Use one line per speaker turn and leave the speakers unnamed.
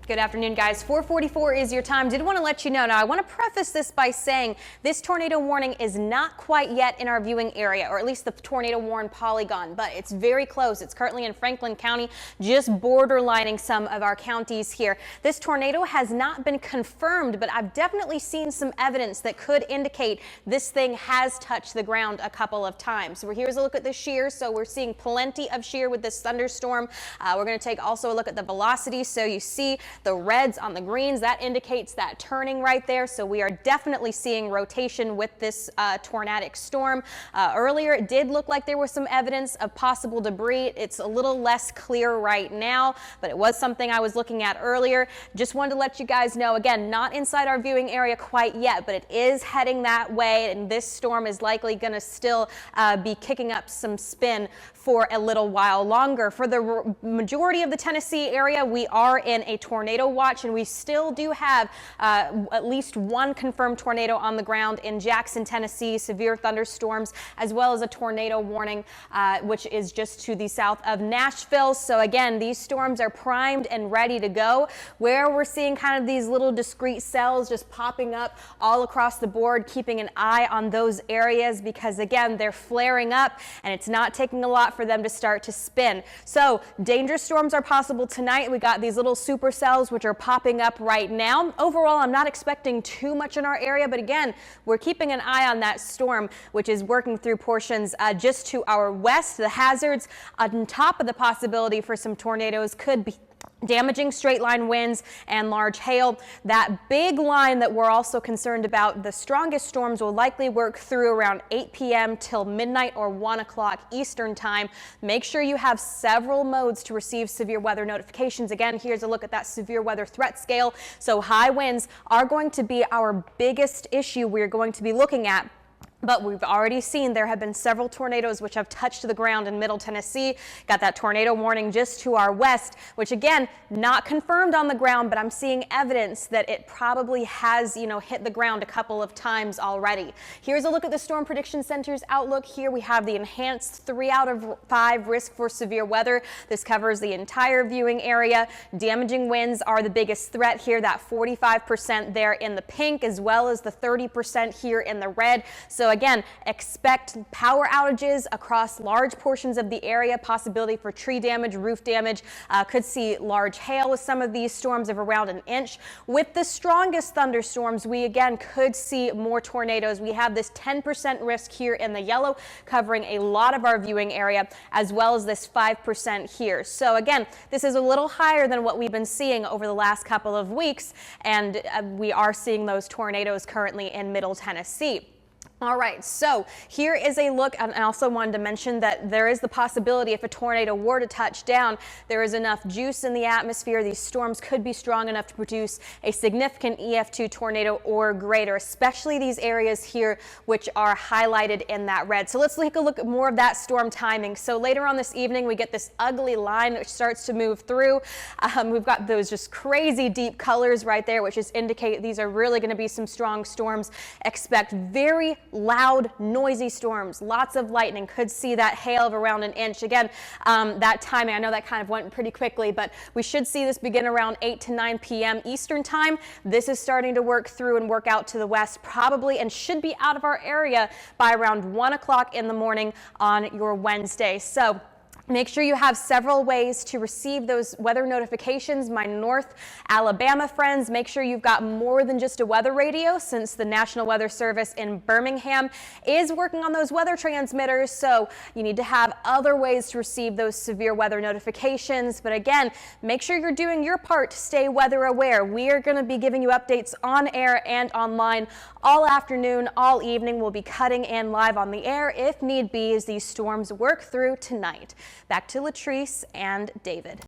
Good afternoon, guys. 4:44 is your time. Did want to let you know. Now, I want to preface this by saying this tornado warning is not quite yet in our viewing area, or at least the tornado warn polygon, but it's very close. It's currently in Franklin County, just borderlining some of our counties here. This tornado has not been confirmed, but I've definitely seen some evidence that could indicate this thing has touched the ground a couple of times. So here's a look at the shear. So we're seeing plenty of shear with this thunderstorm. We're going to take also a look at the velocity. So you see the reds on the greens, that indicates that turning right there. So we are definitely seeing rotation with this tornadic storm. Earlier, it did look like there was some evidence of possible debris. It's a little less clear right now, but it was something I was looking at earlier. Just wanted to let you guys know, again, not inside our viewing area quite yet, but it is heading that way, and this storm is likely going to still be kicking up some spin for a little while longer. For the majority of the Tennessee area, we are in a tornado watch, and we still do have at least one confirmed tornado on the ground in Jackson, Tennessee, severe thunderstorms, as well as a tornado warning, which is just to the south of Nashville. So again, these storms are primed and ready to go. Where we're seeing kind of these little discrete cells just popping up all across the board, keeping an eye on those areas, because again, they're flaring up and it's not taking a lot for them to start to spin. So dangerous storms are possible tonight. We got these little supercells which are popping up right now. Overall, I'm not expecting too much in our area, but again, we're keeping an eye on that storm, which is working through portions just to our west. The hazards on top of the possibility for some tornadoes could be damaging straight line winds and large hail. That big line that we're also concerned about, the strongest storms will likely work through around 8 p.m. till midnight or 1 o'clock Eastern time. Make sure you have several modes to receive severe weather notifications. Again, here's a look at that severe weather threat scale. So high winds are going to be our biggest issue we're going to be looking at. But we've already seen there have been several tornadoes which have touched the ground in Middle Tennessee. Got that tornado warning just to our west, which again, not confirmed on the ground, but I'm seeing evidence that it probably has, hit the ground a couple of times already. Here's a look at the Storm Prediction Center's outlook. Here we have the enhanced 3 out of 5 risk for severe weather. This covers the entire viewing area. Damaging winds are the biggest threat here, that 45% there in the pink, as well as the 30% here in the red. So again, expect power outages across large portions of the area, possibility for tree damage, roof damage. Could see large hail with some of these storms of around 1 inch. With the strongest thunderstorms, we again could see more tornadoes. We have this 10% risk here in the yellow, covering a lot of our viewing area, as well as this 5% here. So again, this is a little higher than what we've been seeing over the last couple of weeks, and we are seeing those tornadoes currently in Middle Tennessee. All right, so here is a look, and I also wanted to mention that there is the possibility if a tornado were to touch down, there is enough juice in the atmosphere. These storms could be strong enough to produce a significant EF2 tornado or greater, especially these areas here which are highlighted in that red. So let's take a look at more of that storm timing. So later on this evening, we get this ugly line which starts to move through. We've got those just crazy deep colors right there, which just indicate these are really going to be some strong storms. Expect very loud, noisy storms, lots of lightning. Could see that hail of around 1 inch. Again, that timing, I know that kind of went pretty quickly, but we should see this begin around 8 to 9 p.m. Eastern time. This is starting to work through and work out to the west probably, and should be out of our area by around 1 o'clock in the morning on your Wednesday. So make sure you have several ways to receive those weather notifications. My North Alabama friends, make sure you've got more than just a weather radio, since the National Weather Service in Birmingham is working on those weather transmitters. So you need to have other ways to receive those severe weather notifications. But again, make sure you're doing your part to stay weather aware. We are going to be giving you updates on air and online all afternoon, all evening. We'll be cutting in live on the air if need be as these storms work through tonight. Back to Latrice and David.